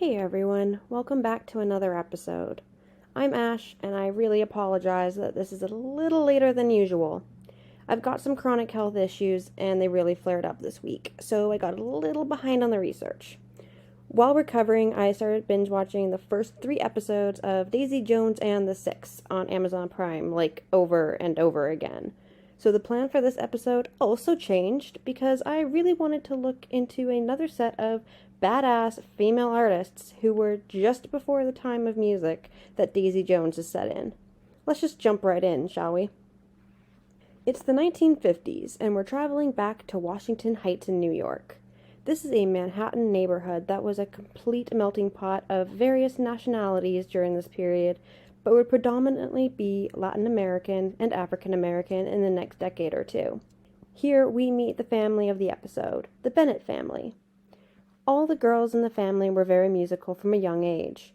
Hey everyone, welcome back to another episode. I'm Ash, and I really apologize that this is a little later than usual. I've got some chronic health issues, and they really flared up this week, so I got a little behind on the research. While recovering, I started binge watching the first 3 episodes of Daisy Jones and the Six on Amazon Prime, like over and over again. So the plan for this episode also changed because I really wanted to look into another set of badass female artists who were just before the time of music that Daisy Jones is set in. Let's just jump right in, shall we? It's the 1950s, and we're traveling back to Washington Heights in New York. This is a Manhattan neighborhood that was a complete melting pot of various nationalities during this period, but would predominantly be Latin American and African American in the next decade or two. Here we meet the family of the episode, the Bennett family. All the girls in the family were very musical from a young age.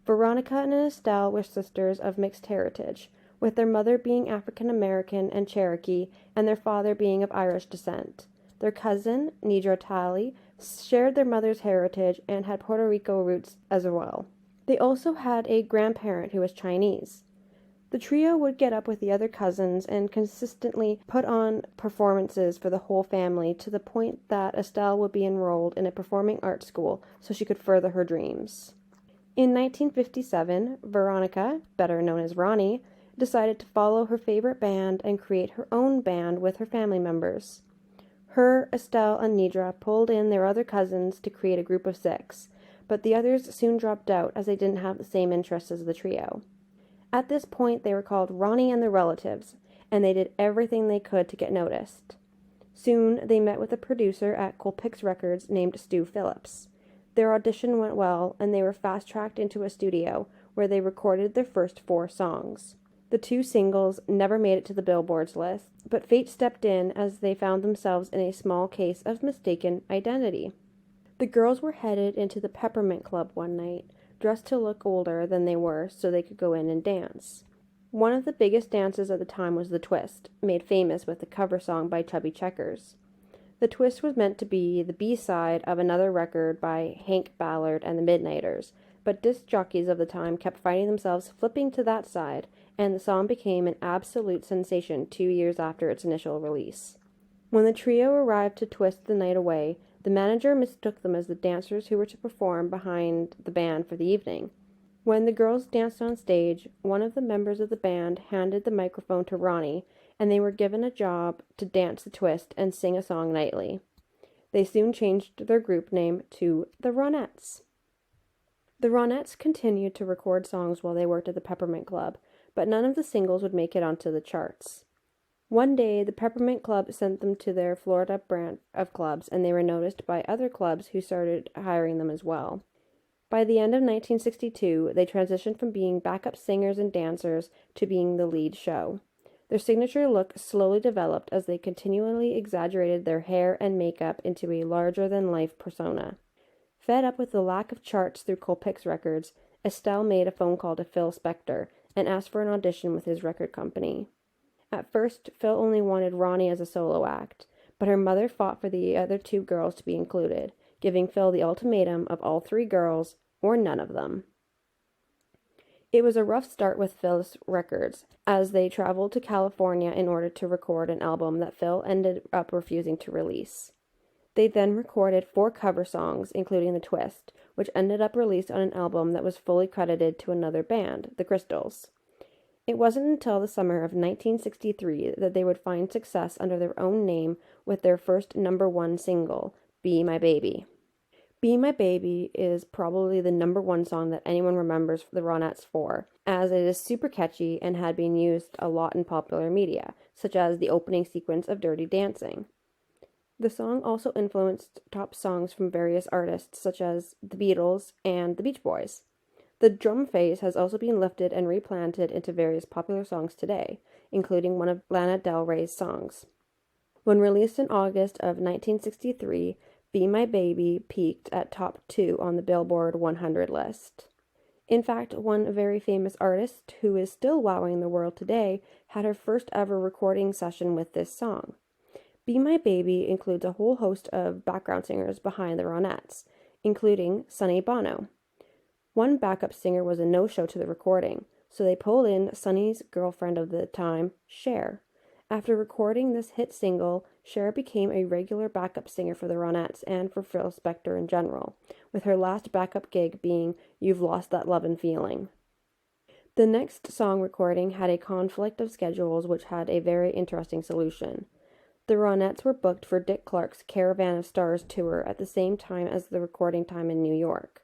Veronica and Estelle were sisters of mixed heritage, with their mother being African American and Cherokee, and their father being of Irish descent. Their cousin, Nedra Talley, shared their mother's heritage and had Puerto Rico roots as well. They also had a grandparent who was Chinese. The trio would get up with the other cousins and consistently put on performances for the whole family to the point that Estelle would be enrolled in a performing arts school so she could further her dreams. In 1957, Veronica, better known as Ronnie, decided to follow her favorite band and create her own band with her family members. Her, Estelle, and Nedra pulled in their other cousins to create a group of 6, but the others soon dropped out as they didn't have the same interests as the trio. At this point, they were called Ronnie and the Relatives, and they did everything they could to get noticed. Soon, they met with a producer at Colpix Records named Stu Phillips. Their audition went well, and they were fast-tracked into a studio, where they recorded their first 4 songs. The 2 singles never made it to the Billboard's list, but fate stepped in as they found themselves in a small case of mistaken identity. The girls were headed into the Peppermint Club one night, dressed to look older than they were so they could go in and dance. One of the biggest dances at the time was the Twist, made famous with the cover song by Chubby Checkers. The Twist was meant to be the B-side of another record by Hank Ballard and the Midnighters, but disc jockeys of the time kept finding themselves flipping to that side, and the song became an absolute sensation 2 years after its initial release. When the trio arrived to twist the night away, the manager mistook them as the dancers who were to perform behind the band for the evening. When the girls danced on stage, one of the members of the band handed the microphone to Ronnie, and they were given a job to dance the twist and sing a song nightly. They soon changed their group name to the Ronettes. The Ronettes continued to record songs while they worked at the Peppermint Club, but none of the singles would make it onto the charts. One day, the Peppermint Club sent them to their Florida branch of clubs, and they were noticed by other clubs who started hiring them as well. By the end of 1962, they transitioned from being backup singers and dancers to being the lead show. Their signature look slowly developed as they continually exaggerated their hair and makeup into a larger-than-life persona. Fed up with the lack of charts through Colpix Records, Estelle made a phone call to Phil Spector and asked for an audition with his record company. At first, Phil only wanted Ronnie as a solo act, but her mother fought for the other 2 girls to be included, giving Phil the ultimatum of all 3 girls or none of them. It was a rough start with Phil's records, as they traveled to California in order to record an album that Phil ended up refusing to release. They then recorded 4 cover songs, including The Twist, which ended up released on an album that was fully credited to another band, The Crystals. It wasn't until the summer of 1963 that they would find success under their own name with their first #1 single, Be My Baby. Be My Baby is probably the #1 song that anyone remembers the Ronettes for, as it is super catchy and had been used a lot in popular media, such as the opening sequence of Dirty Dancing. The song also influenced top songs from various artists such as the Beatles and the Beach Boys. The drum phase has also been lifted and replanted into various popular songs today, including one of Lana Del Rey's songs. When released in August of 1963, Be My Baby peaked at top 2 on the Billboard 100 list. In fact, one very famous artist, who is still wowing the world today, had her first ever recording session with this song. Be My Baby includes a whole host of background singers behind the Ronettes, including Sonny Bono. One backup singer was a no-show to the recording, so they pulled in Sonny's girlfriend of the time, Cher. After recording this hit single, Cher became a regular backup singer for the Ronettes and for Phil Spector in general, with her last backup gig being You've Lost That Lovin' Feeling. The next song recording had a conflict of schedules which had a very interesting solution. The Ronettes were booked for Dick Clark's Caravan of Stars tour at the same time as the recording time in New York.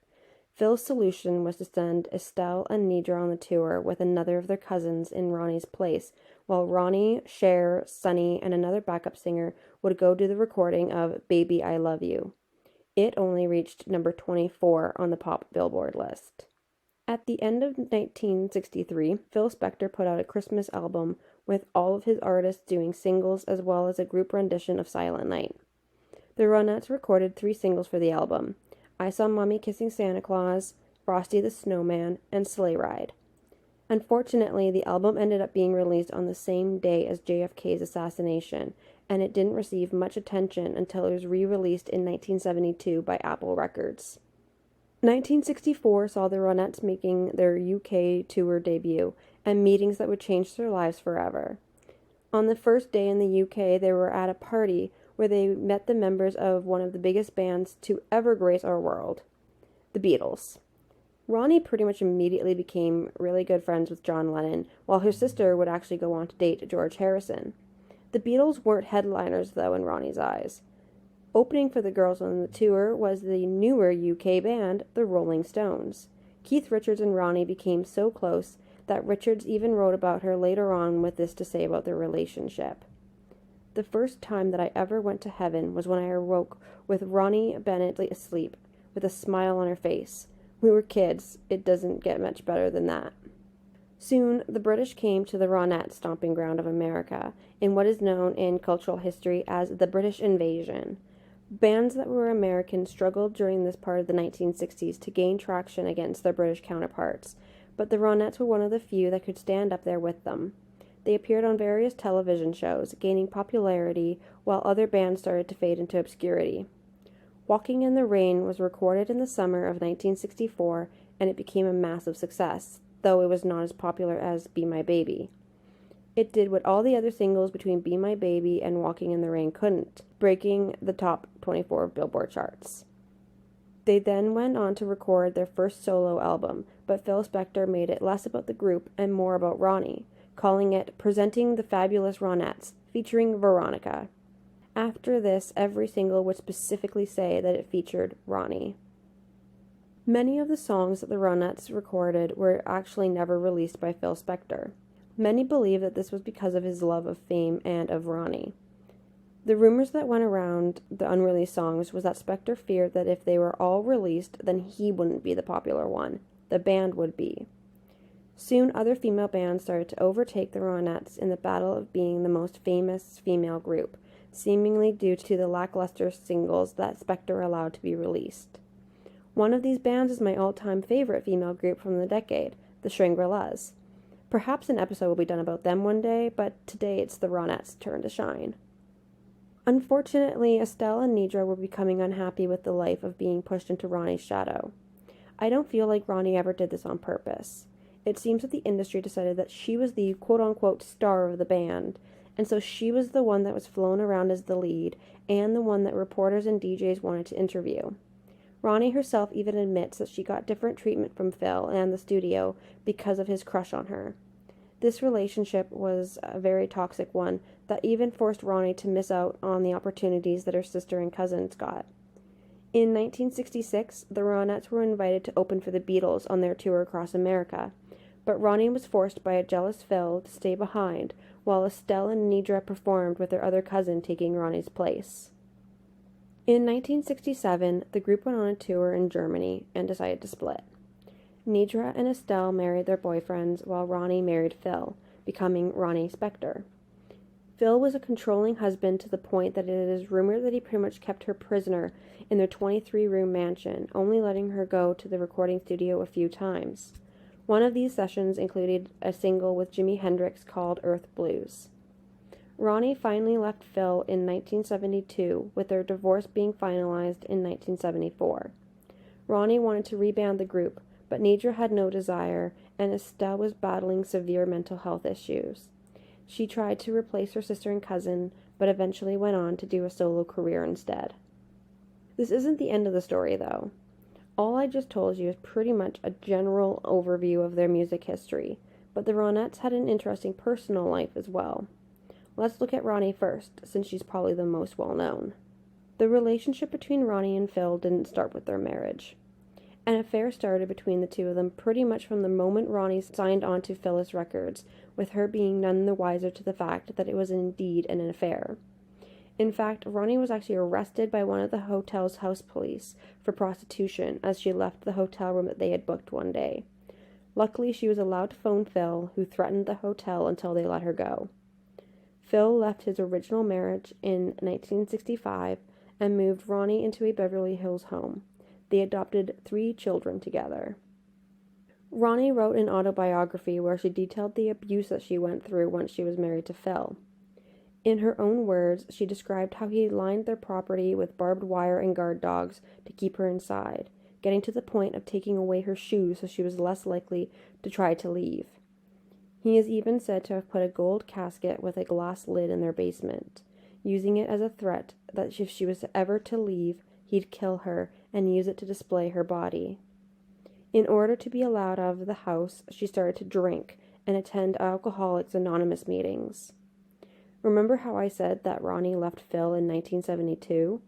Phil's solution was to send Estelle and Nidra on the tour with another of their cousins in Ronnie's place, while Ronnie, Cher, Sonny, and another backup singer would go do the recording of Baby I Love You. It only reached number 24 on the pop Billboard list. At the end of 1963, Phil Spector put out a Christmas album with all of his artists doing singles as well as a group rendition of Silent Night. The Ronettes recorded 3 singles for the album: I Saw Mommy Kissing Santa Claus, Frosty the Snowman, and Sleigh Ride. Unfortunately, the album ended up being released on the same day as JFK's assassination, and it didn't receive much attention until it was re-released in 1972 by Apple Records. 1964 saw the Ronettes making their UK tour debut, and meetings that would change their lives forever. On the first day in the UK, they were at a party where they met the members of one of the biggest bands to ever grace our world, the Beatles. Ronnie pretty much immediately became really good friends with John Lennon, while her sister would actually go on to date George Harrison. The Beatles weren't headliners, though, in Ronnie's eyes. Opening for the girls on the tour was the newer UK band, the Rolling Stones. Keith Richards and Ronnie became so close that Richards even wrote about her later on with this to say about their relationship. The first time that I ever went to heaven was when I awoke with Ronnie Bennett asleep, with a smile on her face. We were kids. It doesn't get much better than that. Soon, the British came to the Ronettes stomping ground of America, in what is known in cultural history as the British Invasion. Bands that were American struggled during this part of the 1960s to gain traction against their British counterparts, but the Ronettes were one of the few that could stand up there with them. They appeared on various television shows, gaining popularity, while other bands started to fade into obscurity. Walking in the Rain was recorded in the summer of 1964, and it became a massive success, though it was not as popular as Be My Baby. It did what all the other singles between Be My Baby and Walking in the Rain couldn't, breaking the top 24 Billboard charts. They then went on to record their first solo album, but Phil Spector made it less about the group and more about Ronnie, calling it Presenting the Fabulous Ronettes, featuring Veronica. After this, every single would specifically say that it featured Ronnie. Many of the songs that the Ronettes recorded were actually never released by Phil Spector. Many believe that this was because of his love of fame and of Ronnie. The rumors that went around the unreleased songs was that Spector feared that if they were all released, then he wouldn't be the popular one. The band would be. Soon, other female bands started to overtake the Ronettes in the battle of being the most famous female group, seemingly due to the lackluster singles that Spector allowed to be released. One of these bands is my all-time favorite female group from the decade, the Shangri-Las. Perhaps an episode will be done about them one day, but today it's the Ronettes' turn to shine. Unfortunately, Estelle and Nidra were becoming unhappy with the life of being pushed into Ronnie's shadow. I don't feel like Ronnie ever did this on purpose. It seems that the industry decided that she was the quote-unquote star of the band, and so she was the one that was flown around as the lead, and the one that reporters and DJs wanted to interview. Ronnie herself even admits that she got different treatment from Phil and the studio because of his crush on her. This relationship was a very toxic one that even forced Ronnie to miss out on the opportunities that her sister and cousins got. In 1966, the Ronettes were invited to open for the Beatles on their tour across America, but Ronnie was forced by a jealous Phil to stay behind, while Estelle and Nidra performed with their other cousin taking Ronnie's place. In 1967, the group went on a tour in Germany and decided to split. Nidra and Estelle married their boyfriends, while Ronnie married Phil, becoming Ronnie Spector. Phil was a controlling husband to the point that it is rumored that he pretty much kept her prisoner in their 23-room mansion, only letting her go to the recording studio a few times. One of these sessions included a single with Jimi Hendrix called Earth Blues. Ronnie finally left Phil in 1972, with their divorce being finalized in 1974. Ronnie wanted to reband the group, but Nadja had no desire, and Estelle was battling severe mental health issues. She tried to replace her sister and cousin, but eventually went on to do a solo career instead. This isn't the end of the story, though. All I just told you is pretty much a general overview of their music history, but the Ronettes had an interesting personal life as well. Let's look at Ronnie first, since she's probably the most well known. The relationship between Ronnie and Phil didn't start with their marriage. An affair started between the two of them pretty much from the moment Ronnie signed on to Phyllis Records, with her being none the wiser to the fact that it was indeed an affair. In fact, Ronnie was actually arrested by one of the hotel's house police for prostitution as she left the hotel room that they had booked one day. Luckily, she was allowed to phone Phil, who threatened the hotel until they let her go. Phil left his original marriage in 1965 and moved Ronnie into a Beverly Hills home. They adopted 3 children together. Ronnie wrote an autobiography where she detailed the abuse that she went through once she was married to Phil. In her own words, she described how he lined their property with barbed wire and guard dogs to keep her inside, getting to the point of taking away her shoes so she was less likely to try to leave. He is even said to have put a gold casket with a glass lid in their basement, using it as a threat that if she was ever to leave, he'd kill her and use it to display her body. In order to be allowed out of the house, she started to drink and attend Alcoholics Anonymous meetings. Remember how I said that Ronnie left Phil in 1972?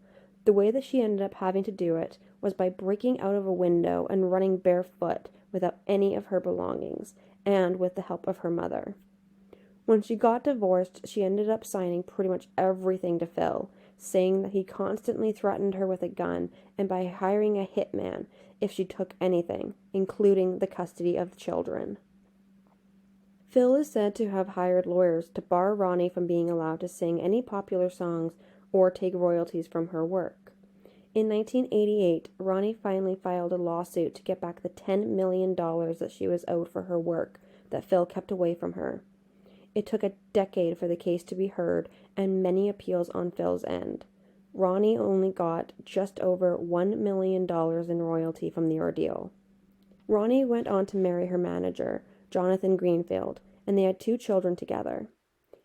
The way that she ended up having to do it was by breaking out of a window and running barefoot without any of her belongings, and with the help of her mother. When she got divorced, she ended up signing pretty much everything to Phil, saying that he constantly threatened her with a gun and by hiring a hitman if she took anything, including the custody of children. Phil is said to have hired lawyers to bar Ronnie from being allowed to sing any popular songs or take royalties from her work. In 1988, Ronnie finally filed a lawsuit to get back the $10 million that she was owed for her work that Phil kept away from her. It took a decade for the case to be heard and many appeals on Phil's end. Ronnie only got just over $1 million in royalty from the ordeal. Ronnie went on to marry her manager, Jonathan Greenfield, and they had 2 children together.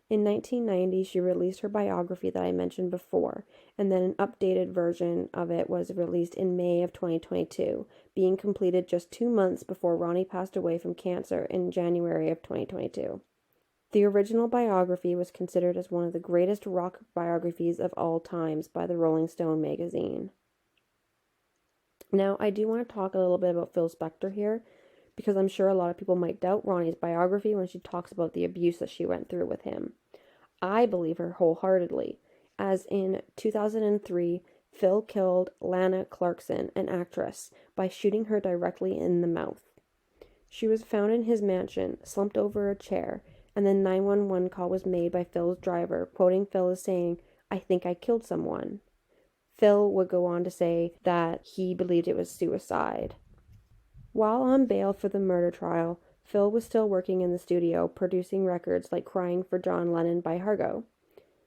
In 1990, she released her biography that I mentioned before, and then an updated version of it was released in May of 2022, being completed just 2 months before Ronnie passed away from cancer in January of 2022. The original biography was considered as one of the greatest rock biographies of all times by the Rolling Stone magazine. Now, I do want to talk a little bit about Phil Spector here, because I'm sure a lot of people might doubt Ronnie's biography when she talks about the abuse that she went through with him. I believe her wholeheartedly, as in 2003, Phil killed Lana Clarkson, an actress, by shooting her directly in the mouth. She was found in his mansion, slumped over a chair, and the 911 call was made by Phil's driver, quoting Phil as saying, "I think I killed someone." Phil would go on to say that he believed it was suicide. While on bail for the murder trial, Phil was still working in the studio, producing records like Crying for John Lennon by Hargo.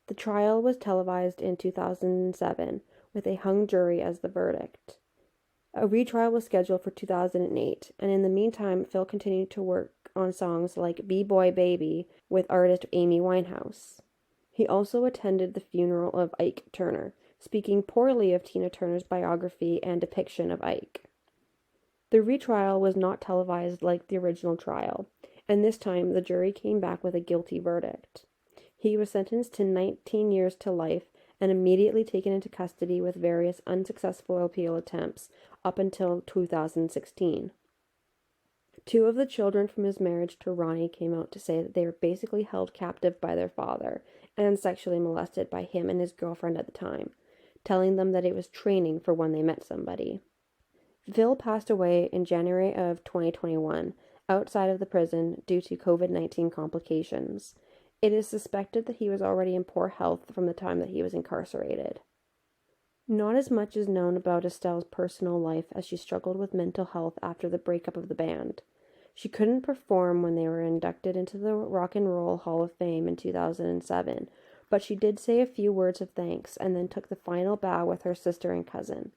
The trial was televised in 2007, with a hung jury as the verdict. A retrial was scheduled for 2008, and in the meantime, Phil continued to work on songs like B-Boy Baby with artist Amy Winehouse. He also attended the funeral of Ike Turner, speaking poorly of Tina Turner's biography and depiction of Ike. The retrial was not televised like the original trial, and this time the jury came back with a guilty verdict. He was sentenced to 19 years to life and immediately taken into custody with various unsuccessful appeal attempts up until 2016. 2 of the children from his marriage to Ronnie came out to say that they were basically held captive by their father and sexually molested by him and his girlfriend at the time, telling them that it was training for when they met somebody. Phil passed away in January of 2021 outside of the prison due to COVID-19 complications. It is suspected that he was already in poor health from the time that he was incarcerated. Not as much is known about Estelle's personal life as she struggled with mental health after the breakup of the band. She couldn't perform when they were inducted into the Rock and Roll Hall of Fame in 2007, but she did say a few words of thanks and then took the final bow with her sister and cousin.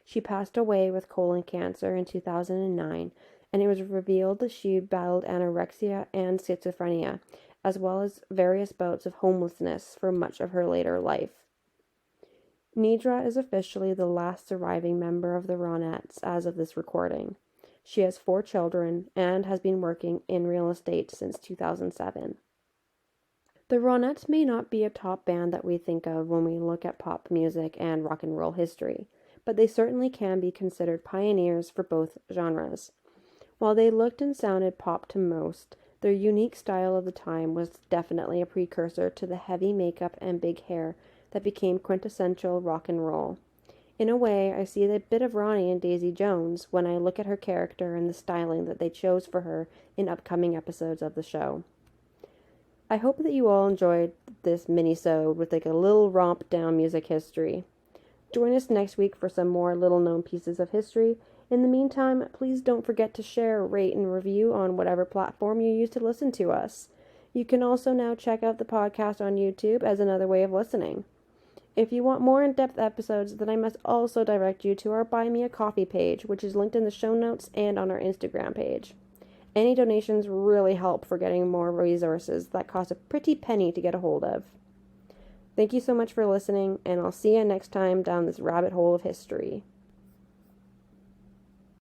She passed away with colon cancer in 2009, and it was revealed that she battled anorexia and schizophrenia, as well as various bouts of homelessness for much of her later life. Nidra is officially the last surviving member of the Ronettes as of this recording. She has 4 children and has been working in real estate since 2007. The Ronettes may not be a top band that we think of when we look at pop music and rock and roll history, but they certainly can be considered pioneers for both genres. While they looked and sounded pop to most, their unique style of the time was definitely a precursor to the heavy makeup and big hair that became quintessential rock and roll. In a way, I see a bit of Ronnie and Daisy Jones when I look at her character and the styling that they chose for her in upcoming episodes of the show. I hope that you all enjoyed this mini-sode with like a little romp down music history. Join us next week for some more little-known pieces of history. In the meantime, please don't forget to share, rate, and review on whatever platform you use to listen to us. You can also now check out the podcast on YouTube as another way of listening. If you want more in-depth episodes, then I must also direct you to our Buy Me a Coffee page, which is linked in the show notes and on our Instagram page. Any donations really help for getting more resources that cost a pretty penny to get a hold of. Thank you so much for listening, and I'll see you next time down this rabbit hole of history.